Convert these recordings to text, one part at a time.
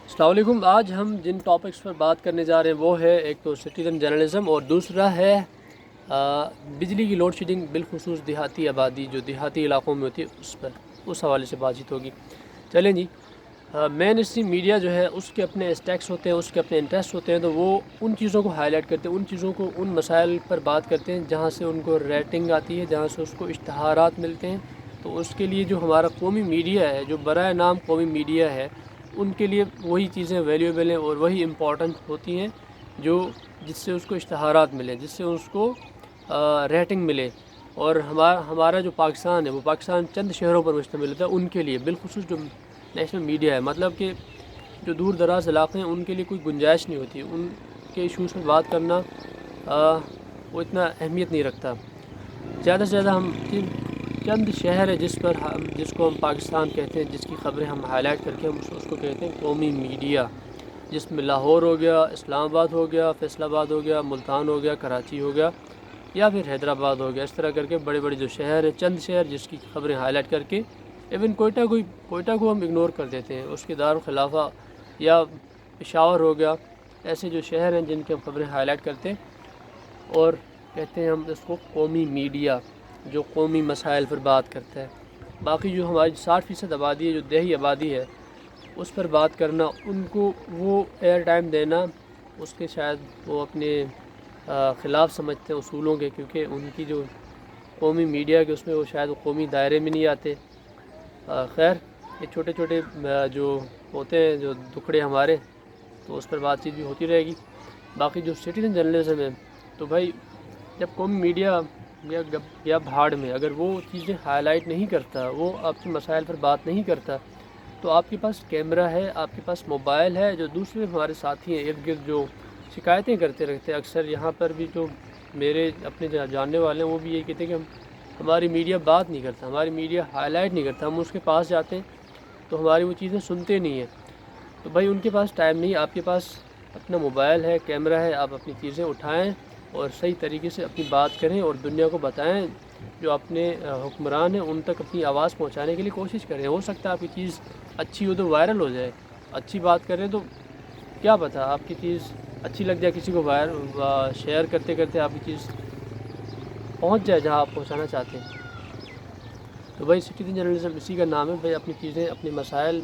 السلام علیکم۔ آج ہم جن ٹاپکس پر بات کرنے جا رہے ہیں وہ ہے ایک تو سٹیزن جرنلزم اور دوسرا ہے بجلی کی لوڈ شیڈنگ بالخصوص دیہاتی آبادی جو دیہاتی علاقوں میں ہوتی ہے اس حوالے سے بات چیت ہوگی۔ چلیں جی، مین اسٹریم میڈیا جو ہے اس کے اپنے اسٹیکس ہوتے ہیں، اس کے اپنے انٹرسٹ ہوتے ہیں، تو وہ ان چیزوں کو ہائی لائٹ کرتے ہیں، ان چیزوں کو، ان مسائل پر بات کرتے ہیں جہاں سے ان کو ریٹنگ آتی ہے، جہاں سے اس کو اشتہارات ملتے ہیں۔ تو اس کے لیے جو ہمارا قومی میڈیا ہے، جو برائے نام قومی میڈیا ہے، ان کے لیے وہی چیزیں ویلیوبل ہیں اور وہی امپورٹنٹ ہوتی ہیں جس سے اس کو اشتہارات ملیں، جس سے اس کو ریٹنگ ملے۔ اور ہمارا جو پاکستان ہے وہ پاکستان چند شہروں پر مشتمل ہوتا ہے، ان کے لیے بالخصوص جو نیشنل میڈیا ہے، مطلب کہ جو دور دراز علاقے ہیں ان کے لیے کوئی گنجائش نہیں ہوتی، ان کے ایشوز پر بات کرنا وہ اتنا اہمیت نہیں رکھتا۔ زیادہ سے زیادہ ہم چند شہر ہے جس کو ہم پاکستان کہتے ہیں، جس کی خبریں ہم ہائی لائٹ کر کے ہم اس کو کہتے ہیں قومی میڈیا، جس میں لاہور ہو گیا، اسلام آباد ہو گیا، فیصل آباد ہو گیا، ملتان ہو گیا، کراچی ہو گیا، یا پھر حیدرآباد ہو گیا۔ اس طرح کر کے بڑے بڑے جو شہر ہیں، چند شہر جس کی خبریں ہائی لائٹ کر کے، ایون کوئٹہ کو ہم اگنور کر دیتے ہیں، اس کے دارالخلافہ، یا پشاور ہو گیا، ایسے جو شہر ہیں جن کی ہم خبریں ہائی لائٹ کرتے ہیں اور کہتے ہیں ہم اس کو قومی میڈیا جو قومی مسائل پر بات کرتا ہے۔ باقی جو ہماری 60% آبادی ہے، جو دیہی آبادی ہے، اس پر بات کرنا، ان کو وہ ایئر ٹائم دینا، اس کے شاید وہ اپنے خلاف سمجھتے ہیں اصولوں کے، کیونکہ ان کی جو قومی میڈیا کے اس میں وہ شاید قومی دائرے میں نہیں آتے۔ خیر، یہ چھوٹے چھوٹے جو ہوتے ہیں جو دکھڑے ہمارے، تو اس پر بات چیت بھی ہوتی رہے گی۔ باقی جو سٹیزن جرنلزم ہے، تو بھائی جب قومی میڈیا یا بھاڑ میں اگر وہ چیزیں ہائی لائٹ نہیں کرتا، وہ آپ کے مسائل پر بات نہیں کرتا، تو آپ کے پاس کیمرہ ہے، آپ کے پاس موبائل ہے، جو دوسرے ہمارے ساتھی ہیں ارد گرد جو شکایتیں کرتے رہتے ہیں، اکثر یہاں پر بھی جو میرے اپنے جاننے والے ہیں وہ بھی یہی کہتے ہیں کہ ہماری میڈیا بات نہیں کرتا، ہماری میڈیا ہائی لائٹ نہیں کرتا، ہم اس کے پاس جاتے ہیں تو ہماری وہ چیزیں سنتے نہیں ہیں۔ تو بھائی ان کے پاس ٹائم نہیں، آپ کے پاس اپنا موبائل ہے، کیمرہ ہے، آپ اپنی چیزیں اٹھائیں اور صحیح طریقے سے اپنی بات کریں اور دنیا کو بتائیں، جو اپنے حکمران ہیں ان تک اپنی آواز پہنچانے کے لیے کوشش کریں۔ ہو سکتا ہے آپ کی چیز اچھی ہو تو وائرل ہو جائے، اچھی بات کریں تو کیا پتہ آپ کی چیز اچھی لگ جائے، کسی کو شیئر کرتے کرتے آپ کی چیز پہنچ جائے جہاں آپ پہنچانا چاہتے ہیں۔ تو بھائی سٹیزن جرنلزم اسی کا نام ہے، بھائی اپنی چیزیں، اپنے مسائل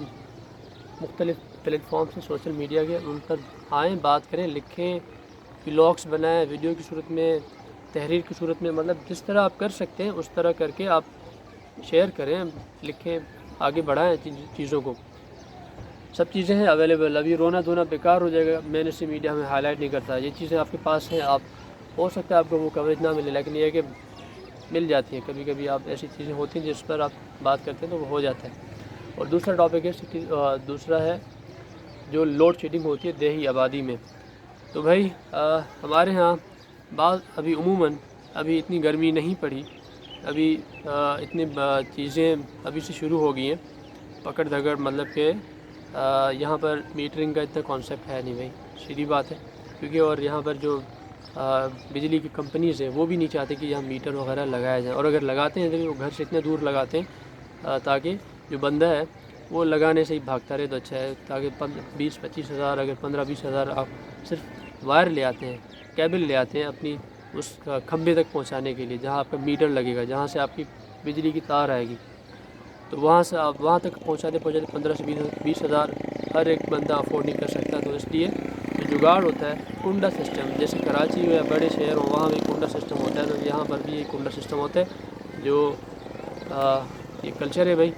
مختلف پلیٹ فارم سے، سوشل میڈیا کے، ان پر آئیں، بات کریں، لکھیں، ولاگس بنائیں، ویڈیو کی صورت میں، تحریر کی صورت میں، مطلب جس طرح آپ کر سکتے ہیں اس طرح کر کے آپ شیئر کریں، لکھیں، آگے بڑھائیں چیزوں کو۔ سب چیزیں ہیں اویلیبل، ابھی رونا دھونا بیکار ہو جائے گا مین اسٹریم میڈیا میں ہائی لائٹ نہیں کرتا، یہ چیزیں آپ کے پاس ہیں، آپ ہو سکتا ہے آپ کو وہ کوریج نہ ملے، لیکن یہ ہے کہ مل جاتی ہے کبھی کبھی، آپ ایسی چیزیں ہوتی ہیں جس پر آپ بات کرتے ہیں تو وہ ہو جاتا ہے۔ اور دوسرا ٹاپک ہے دوسرا ہے جو لوڈ شیڈنگ ہوتی ہے دیہی آبادی میں۔ تو بھائی ہمارے ہاں ابھی عموماً ابھی اتنی گرمی نہیں پڑی، ابھی اتنی چیزیں ابھی سے شروع ہو گئی ہیں، پکڑ دھکڑ، مطلب کہ یہاں پر میٹرنگ کا اتنا کانسیپٹ ہے نہیں بھائی، سیدھی بات ہے، کیونکہ اور یہاں پر جو بجلی کی کمپنیز ہیں وہ بھی نہیں چاہتے کہ یہاں میٹر وغیرہ لگایا جائے، اور اگر لگاتے ہیں تو وہ گھر سے اتنے دور لگاتے ہیں تاکہ جو بندہ ہے وہ لگانے سے ہی بھاگتا رہے تو اچھا ہے، تاکہ 20-25 ہزار، اگر 15-20 ہزار آپ صرف وائر لے آتے ہیں، کیبل لے آتے ہیں اپنی اس کھمبے تک پہنچانے کے لیے جہاں آپ کا میٹر لگے گا، جہاں سے آپ کی بجلی کی تار آئے گی، تو وہاں سے آپ وہاں تک پہنچاتے 15 سے 20 ہزار ہر ایک بندہ افورڈ نہیں کر سکتا۔ تو اس لیے جو جگاڑ ہوتا ہے کنڈا سسٹم، جیسے کراچی ہو یا بڑے شہر ہوں وہاں بھی کنڈا سسٹم ہوتا ہے، تو یہاں پر بھی یہ کنڈا سسٹم ہوتا ہے، جو یہ کلچر ہے بھائی،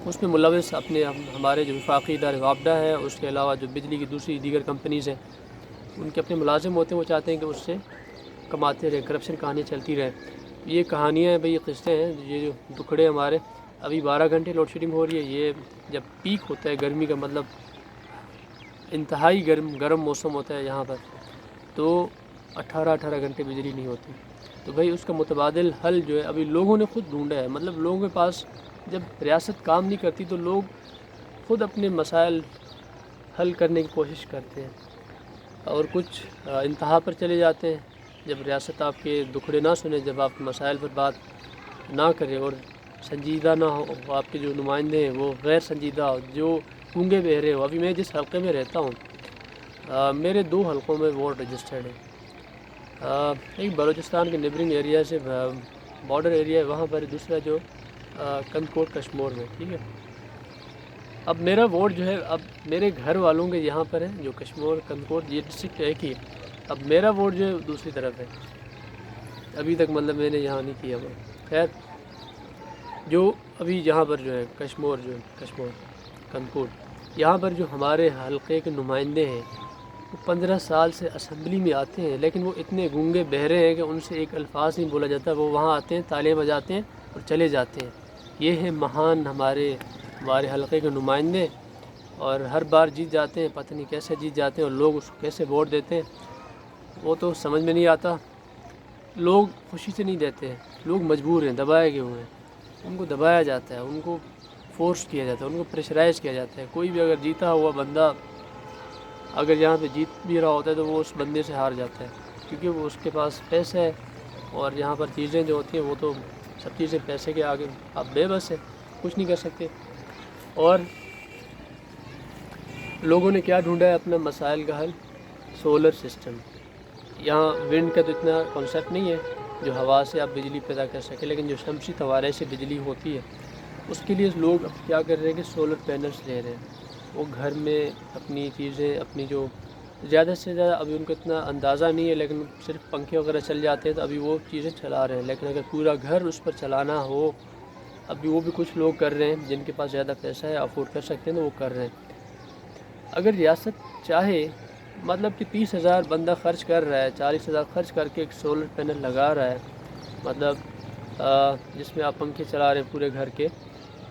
اس میں ملوث ہمارے جو وفاقی ادارے وابڈہ ہے، اس کے علاوہ جو بجلی کی دوسری دیگر کمپنیز ہیں ان کے اپنے ملازم ہوتے ہیں، وہ چاہتے ہیں کہ اس سے کماتے رہے، کرپشن کہانیاں چلتی رہے۔ یہ کہانیاں ہیں بھائی، یہ قصے ہیں، یہ جو ٹکڑے ہمارے ابھی 12 گھنٹے لوڈ شیڈنگ ہو رہی ہے، یہ جب پیک ہوتا ہے گرمی کا، مطلب انتہائی گرم موسم ہوتا ہے یہاں پر، تو 18 گھنٹے بجلی نہیں ہوتی۔ تو بھائی اس کا متبادل حل جو ہے ابھی لوگوں نے خود ڈھونڈا ہے، مطلب لوگوں کے پاس جب ریاست کام نہیں کرتی تو لوگ خود اپنے مسائل حل کرنے کی کوشش کرتے ہیں، اور کچھ انتہا پر چلے جاتے ہیں جب ریاست آپ کے دکھڑے نہ سنے، جب آپ کے مسائل پر بات نہ کرے اور سنجیدہ نہ ہو، آپ کے جو نمائندے ہیں وہ غیر سنجیدہ ہو، جو گونگے بہرے ہو. ابھی میں جس حلقے میں رہتا ہوں میرے 2 حلقوں میں ووٹ رجسٹرڈ ہے. ایک بلوچستان کے نیبرنگ ایریا سے بارڈر ایریا ہے وہاں پر, دوسرا جو کندکوٹ کشمور میں, ٹھیک ہے. اب میرا ووٹ جو ہے اب میرے گھر والوں کے یہاں پر ہے, جو کشمور کندکوٹ یہ ڈسٹرکٹ ایک ہی ہے. اب میرا ووٹ جو ہے دوسری طرف ہے, ابھی تک مطلب میں نے یہاں نہیں کیا وہ. خیر جو ابھی یہاں پر جو ہے کشمور کندکوٹ یہاں پر جو ہمارے حلقے کے نمائندے ہیں وہ 15 سال سے اسمبلی میں آتے ہیں, لیکن وہ اتنے گونگے بہرے ہیں کہ ان سے ایک الفاظ نہیں بولا جاتا. وہ وہاں آتے ہیں, تالیاں بجاتے ہیں اور چلے جاتے ہیں. یہ ہیں مہان ہمارے حلقے کے نمائندے, اور ہر بار جیت جاتے ہیں. پتہ نہیں کیسے جیت جاتے ہیں اور لوگ اس کو کیسے ووٹ دیتے ہیں وہ تو سمجھ میں نہیں آتا. لوگ خوشی سے نہیں دیتے ہیں, لوگ مجبور ہیں, دبائے گئے ہوئے ہیں. ان کو دبایا جاتا ہے, ان کو فورس کیا جاتا ہے, ان کو پریشرائز کیا جاتا ہے. کوئی بھی اگر جیتا ہوا بندہ اگر یہاں پہ جیت بھی رہا ہوتا ہے تو وہ اس بندے سے ہار جاتا ہے, کیونکہ وہ اس کے پاس پیسہ ہے. اور یہاں پر چیزیں جو ہوتی ہیں وہ تو سب چیزیں پیسے کے آگے آپ بے بس ہے, کچھ نہیں کر سکتے. اور لوگوں نے کیا ڈھونڈا ہے اپنا مسائل کا حل, سولر سسٹم. یہاں ونڈ کا تو اتنا کانسیپٹ نہیں ہے جو ہوا سے آپ بجلی پیدا کر سکیں, لیکن جو شمسی توارے سے بجلی ہوتی ہے اس کے لیے لوگ اب کیا کر رہے ہیں کہ سولر پینلس لے رہے ہیں. وہ گھر میں اپنی چیزیں اپنی جو زیادہ سے زیادہ ابھی ان کو اتنا اندازہ نہیں ہے, لیکن صرف پنکھے وغیرہ چل جاتے ہیں تو ابھی وہ چیزیں چلا رہے ہیں. لیکن اگر پورا گھر اس پر چلانا ہو ابھی وہ بھی کچھ لوگ کر رہے ہیں, جن کے پاس زیادہ پیسہ ہے افورڈ کر سکتے ہیں تو وہ کر رہے ہیں. اگر ریاست چاہے مطلب کہ 30,000 بندہ خرچ کر رہا ہے, 40,000 خرچ کر کے ایک سولر پینل لگا رہا ہے, مطلب جس میں آپ پنکھے چلا رہے ہیں پورے گھر کے,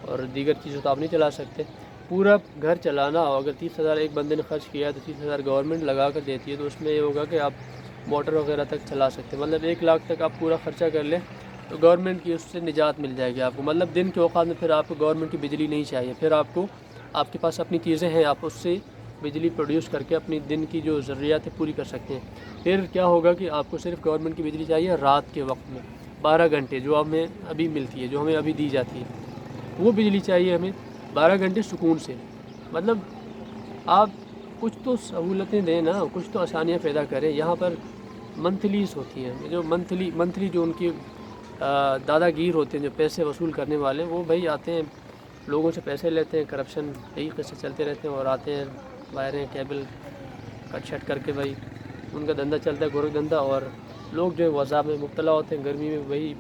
اور دیگر چیزیں تو آپ نہیں چلا سکتے. پورا گھر چلانا ہو اگر 30,000 ایک بندے نے خرچ کیا ہے تو 30,000 گورنمنٹ لگا کر دیتی ہے, تو اس میں یہ ہوگا کہ آپ موٹر وغیرہ تک چلا سکتے ہیں. مطلب 1 لاکھ تک آپ پورا خرچہ کر لیں تو گورنمنٹ کی اس سے نجات مل جائے گی آپ کو. مطلب دن کے اوقات میں پھر آپ کو گورنمنٹ کی بجلی نہیں چاہیے, پھر آپ کے پاس اپنی چیزیں ہیں, آپ اس سے بجلی پروڈیوس کر کے اپنی دن کی جو ضروریات ہے پوری کر سکتے ہیں. پھر کیا ہوگا کہ آپ کو صرف گورنمنٹ کی بجلی چاہیے رات کے وقت میں 12 گھنٹے جو ہمیں ابھی ملتی ہے, جو ہمیں ابھی دی جاتی ہے, وہ بجلی چاہیے ہمیں 12 گھنٹے سکون سے. مطلب آپ کچھ تو سہولتیں دیں نا, کچھ تو آسانیاں پیدا کریں. یہاں پر منتھلیز ہوتی ہیں, جو منتھلی جو ان کی دادا گیر ہوتے ہیں, جو پیسے وصول کرنے والے, وہ بھائی آتے ہیں لوگوں سے پیسے لیتے ہیں, کرپشن یہی قصے چلتے رہتے ہیں, اور آتے ہیں وائریں کیبل کٹ شٹ کر کے بھائی ان کا دھندا چلتا ہے, گورکھ دھندا. اور لوگ جو ہے وہ عذاب میں مبتلا ہوتے ہیں, گرمی میں وہی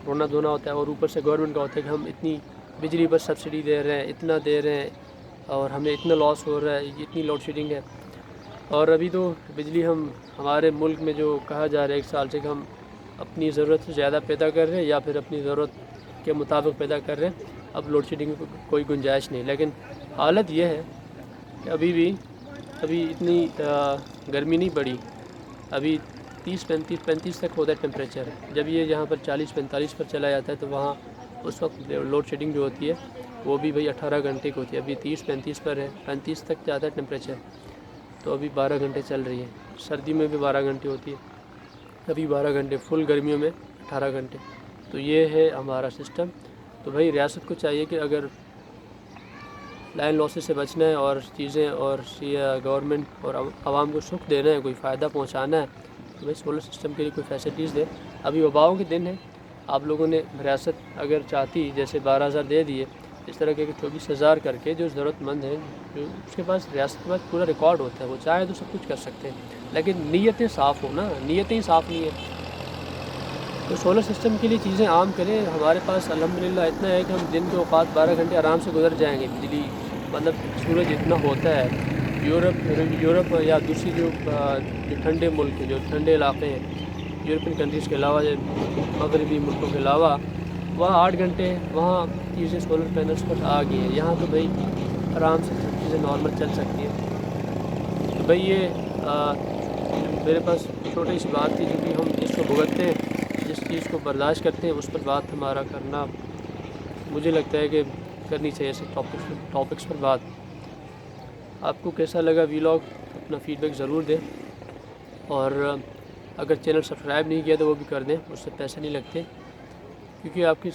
رونا دھونا ہوتا ہے. اور اوپر سے گورنمنٹ کا ہوتا ہے کہ ہم اتنی بجلی پر سبسڈی دے رہے ہیں, اتنا دے رہے ہیں, اور ہمیں اتنا لاس ہو رہا ہے, اتنی لوڈ شیڈنگ ہے. اور ابھی تو بجلی ہمارے ملک میں جو کہا جا رہا ہے 1 سال سے کہ ہم اپنی ضرورت سے زیادہ پیدا کر رہے ہیں یا پھر اپنی ضرورت کے مطابق پیدا کر رہے ہیں. اب لوڈ شیڈنگ کی کوئی گنجائش نہیں. لیکن حالت یہ ہے کہ ابھی اتنی گرمی نہیں پڑی, ابھی 30-35 تک ہوتا ہے ٹیمپریچر. جب یہ یہاں پر 40-45 پر چلا جاتا ہے تو وہاں اس وقت لوڈ شیڈنگ جو ہوتی ہے وہ بھی بھائی 18 گھنٹے کی ہوتی ہے. ابھی 30-35 پر ہے, 35 تک جاتا ہے ٹیمپریچر, تو ابھی 12 گھنٹے چل رہی ہے. سردی میں بھی 12 گھنٹے ہوتی ہے, ابھی 12 گھنٹے, فل گرمیوں میں 18 گھنٹے. تو یہ ہے ہمارا سسٹم. تو بھائی ریاست کو چاہیے کہ اگر لائن لاسز سے بچنا ہے اور چیزیں اور گورنمنٹ اور عوام کو سکھ دینا ہے, کوئی فائدہ پہنچانا ہے, تو بھائی سولر سسٹم کے لیے کوئی فیسلٹیز دے. ابھی وباؤں کے دن ہیں, آپ لوگوں نے ریاست اگر چاہتی جیسے 12,000 دے دیے, اس طرح کے 24,000 کر کے جو ضرورت مند ہیں, جو اس کے پاس ریاست کے پاس پورا ریکارڈ ہوتا ہے, وہ چاہے تو سب کچھ کر سکتے ہیں, لیکن نیتیں صاف ہو نا, نیتیں ہی صاف نہیں ہیں. تو سولر سسٹم کے لیے چیزیں عام کریں. ہمارے پاس الحمدللہ اتنا ہے کہ ہم دن کے اوقات 12 گھنٹے آرام سے گزر جائیں گے. بجلی مطلب سورج اتنا ہوتا ہے. یورپ یا دوسری جو ٹھنڈے ملک ہیں, جو ٹھنڈے علاقے ہیں, یورپین کنٹریز کے علاوہ, مغربی ملکوں کے علاوہ, وہاں 8 گھنٹے وہاں چیزیں سولر پینلس پر آ گئی ہیں. یہاں تو بھائی آرام سے سب چیزیں نارمل چل سکتی ہیں. تو بھائی یہ میرے پاس چھوٹی سی بات تھی, کیونکہ ہم جس کو بھگتتے ہیں, جس چیز کو برداشت کرتے ہیں, اس پر بات ہمارا کرنا مجھے لگتا ہے کہ کرنی چاہیے. ایسے ٹاپکس پر بات. آپ کو کیسا لگا ویلاگ, اپنا فیڈ بیک ضرور دیں. اور اگر چینل سبسکرائب نہیں کیا تو وہ بھی کر دیں, اس سے پیسے نہیں لگتے, کیونکہ آپ کی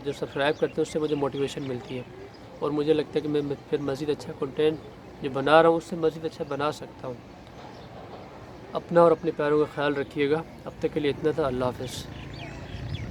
جو سبسکرائب کرتے ہیں اس سے مجھے موٹیویشن ملتی ہے. اور مجھے لگتا ہے کہ میں پھر مزید اچھا کنٹینٹ جو بنا رہا ہوں اس سے مزید اچھا بنا سکتا ہوں۔ اپنا اور اپنے پیاروں کا خیال رکھیے گا۔ اب تک کے لیے اتنا تھا، اللہ حافظ۔